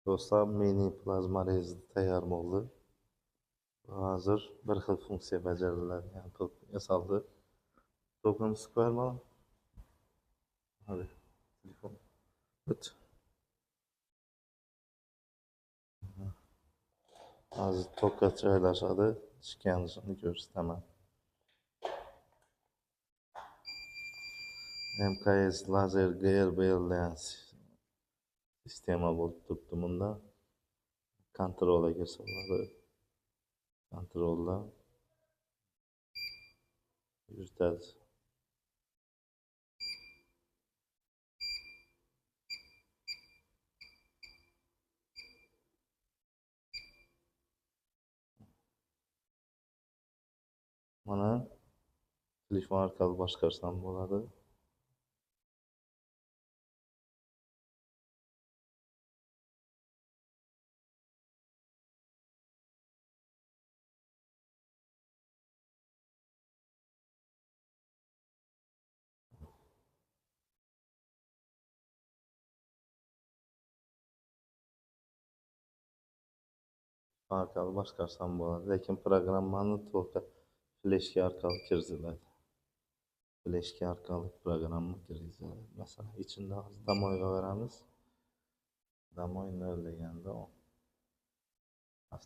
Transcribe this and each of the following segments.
Do'stlar, mini plazma rezi tayyor bo'ldi. Hozir bir xil funksiya bajariladigan tok yasaldi. Tokimiz ko'rma. Hadi, telefon. Bit. Hozir tokka joylashadi. Ishlanishini ko'rsataman. MKS lazer GRBL degan sistema bo'lib turibdi bunda. Kontrolga soladi. Kontroldan yuritadi. Mana telefon orqali boshqarsam bo'ladi. Orqali boshqarsam bo'ladi, lekin programmani to'liq fleshka orqali kirziladi. Fleshka orqali programma kirziladi. Masalan, ichida hozir damoyga beramiz. Damoy 0 deganda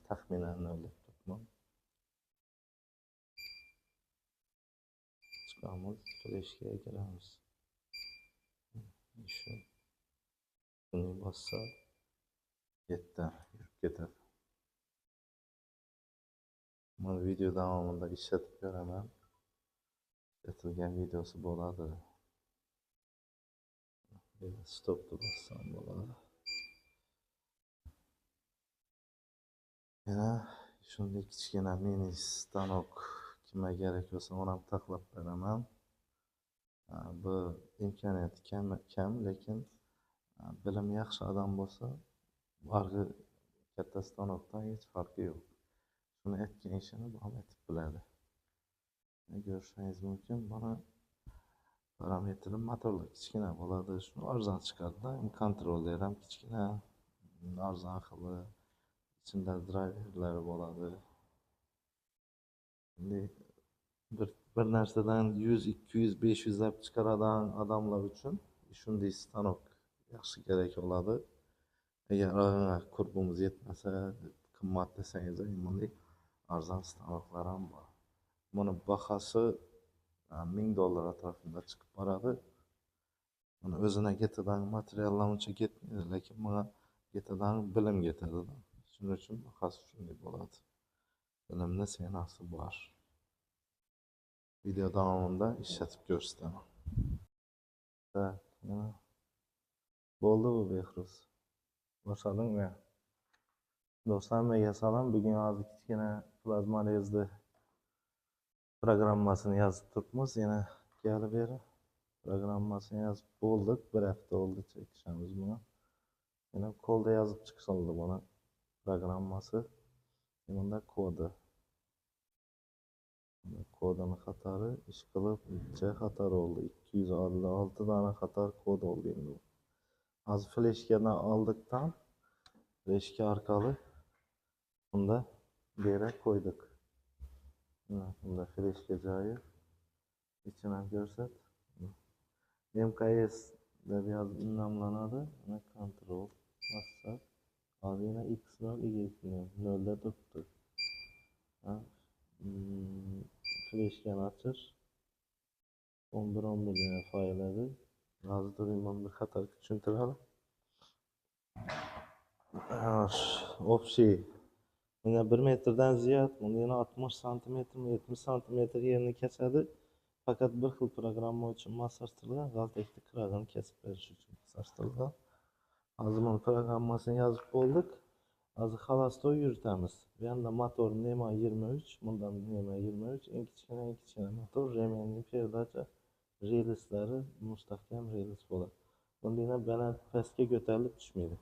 taxminan 0 deb turibman. Chiqamiz, fleshkaga kiramiz. Shuni bossa yurib ketadi. Mana video davomida ishlatib ko'raman. Ishlatilgan videosi bo'ladi. Stopni bossam bo'ladi. Yana shunday kichkina mini stanok kimga kerak bo'lsa uni ham taklif beraman. Bu imkoniyati kam, lekin bilimi yaxshi odam bo'lsa, bargi katta stanokdan hech farqi yo'q. Shuni aytgan ishini davom etib biladi. Ko'rishingiz mumkin. Mana parametri motorlar kichkina bo'ladi. Shuni arzon chiqadi-da. Kontroller ham kichkina, arzon xili. İçinde driverlari bo'ladi. Bir narsadan 100, 200, 500 deb chiqaradigan odamlar uchun shunday stanok yaxshi kerak bo'ladi. Agar kurbimiz yetmasa, qimmat desangiz, bunday arzon stanoklar ham bor. Buni bahosi $1000 atrofida chiqib boradi. Buni o'zina ketidan materiallar uncha ketmaydi, lekin buna ketidan bilim ketadi. Shuning uchun bahosi shunday bo'ladi. Bilimni senasi bor. Video davomida ishlatib ko'rsataman. Bo'ldi bu Behruz. Boshladingmi? Do'stlar, menga salom. Bugun hozir kichkina plazma rezni programmasini yozib turibmiz. Yana kelib beri programmasini yozib bo'ldik. Bir hafta oldu chekishamiz buni. Yana qo'lda yozib chiqildi buni programmasi. Bunda kodini xatari ish qilib, necha xatar oldi? 256 dona xatar kod oldi endi. Hozir fleshkadan oldikdan fleshka orqali bunda bera qo'ydik. Bunda fleshka joyi ichini ham ko'rsat. MKS deb yozib nomlanadi. Mana kontrol bassa hozir yana X0 Y0 0da turibdi. Fleshkani ochish 11 degan fayl edi. Hozir turingman bir xatar tushuntiradi. Общий mana 1 metrdan ziyod, bunda 60 cm, 70 cm yerini kesadi. Fakat bir xil programma uchun moslashtirilgan, g'altakni kirag'ini kesib berish uchun moslashtirilgan. Hozir buni programmasini yozib bo'ldik. Hozir xolosda yuritamiz. Bu yerda motor Nemo 23, bundan Nemo 23, eng kichkina motor, remenning perdacha relslari mustahkam rels bo'ladi. Bundan baland pastga ko'tarilib tushmaydi.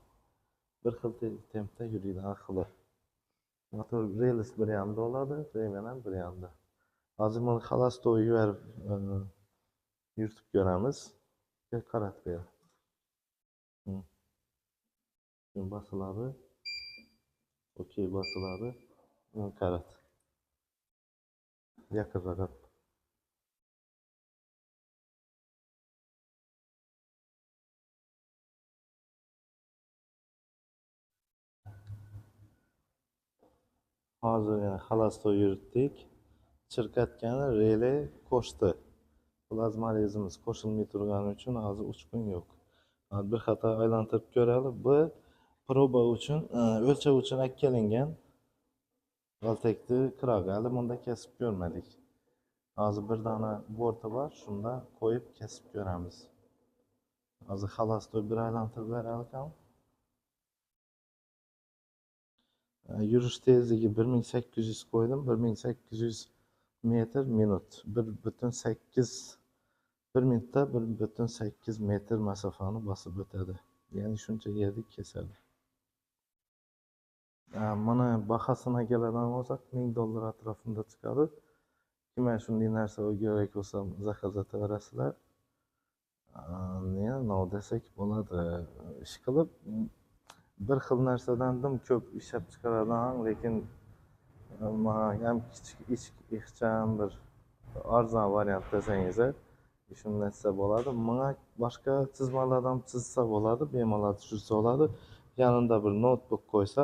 Bir xil tempda yuradi aqli. Motor rels bir yonda bo'ladi, remen ham bir yonda. Hozir buni xolosda yuritib ko'ramiz. Qaratib ber. Şimdi basıladı. Okey basıladı. Karat. Yaqinroq. Hozir yana xalostoy yuritdik. Chirkatgani relay qo'shdi. Plazmalizimiz qo'shilmay turgani uchun hozir uchqun yo'q. Bir xato aylantirib ko'raylik. Bu proba uchun, o'lchov uchun olib kelingan. G'altakni qirog'i hali bunda kesib ko'rmadik. Hozir bir dona borti bor, shunda qo'yib kesib ko'ramiz. Hozir xalostoy bir aylantirib beraylik ham. Yurish tezligi 1800 qo'ydim. 1800 metr minut. 1 minutda 1,8 metr masofani bosib o'tadi. Ya'ni shuncha yerni kesadi. Mana bahosini keladigan bo'lsak, $1000 atrofida chiqadi. Kimga shunday narsa kerak bo'lsa, zakaz etaverasizlar. Nima desak bo'ladi, ish qilib bir xil narsadan dim ko'p ishlab chiqaradigan, lekin ham kichik ixcham bir arzon variant desangiz, shunday desa bo'ladi. Menga boshqa chizmalardan chizsa bo'ladi, bemalol tushirsa bo'ladi. Yanında bir notebook qo'ysa,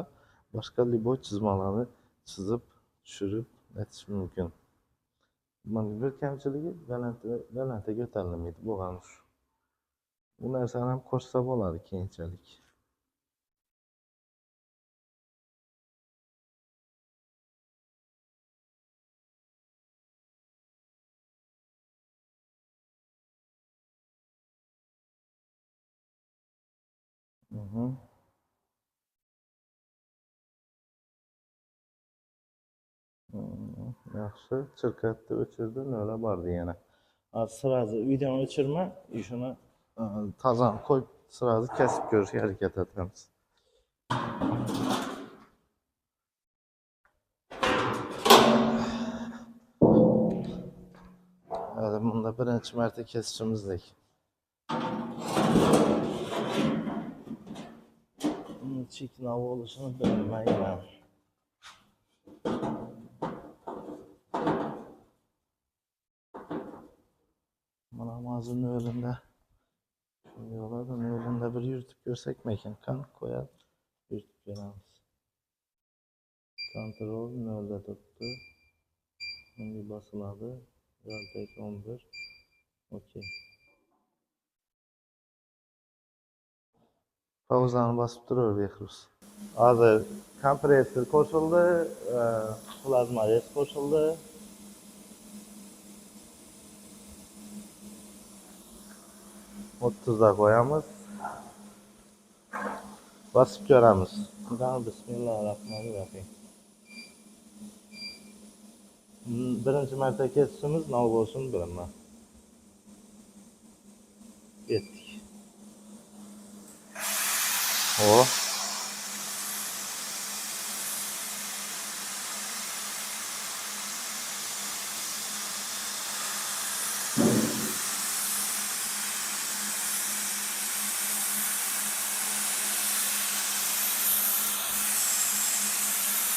boshqa liboy chizmalarni chizib, tushirib aytish mumkin. Mana bir kamchiligi balandga ko'tarilmaydi bo'lgani shu. Bu narsani ham qo'shsa bo'ladi keyinchalik. Yaxshi, chirkatni o'chirdi, nolga bordi yana. Sirazi videoni o'chirma, shuni tozani qo'yib, sirazi kesib ko'rishga harakat etamiz. Hadi bunda birinchi marta kesishimizdek. Cheknov bo'lishini bilmayman. Mana hozir nolda shunday bo'ladi. Nolda bir yuritib ko'rsakmi ekan? Qani qo'yib yuritib beramiz. Kontrol 0'da turibdi. Bunga bosiladi. G'altak 11. Okey. Pauzani bosib turaver Behruz. Hozir kompressor qo'shildi, plazmaliz qo'shildi. O'ttizda qo'yamiz. Bosib ko'ramiz. Bismillahirrohmanirrohim. Birinchi marta kesishimiz nol bo'lishini bilaman. Yetdik.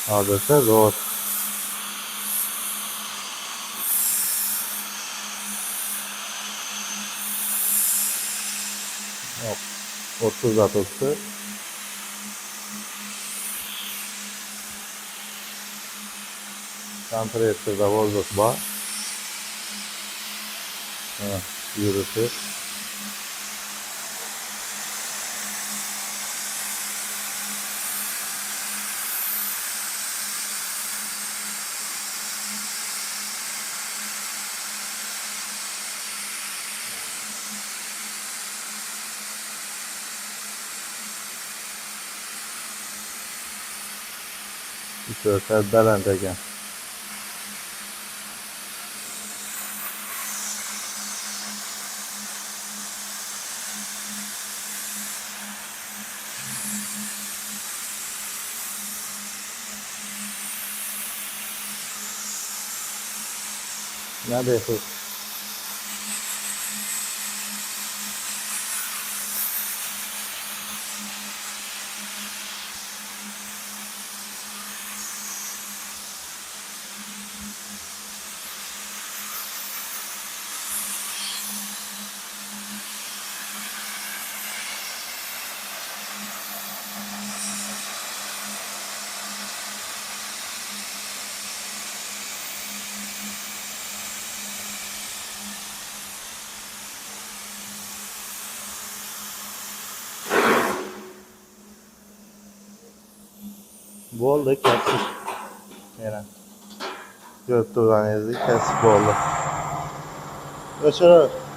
Hozircha zo'r. Hop, 30'da tuttu. Kompressorda vozduk bor. Yuritish. Şöyle baland ekan. Ne diyorsun? Bo'ldi, kesib. Yana. Ko'rib turganingizdek kesib bo'ldi. O'chirib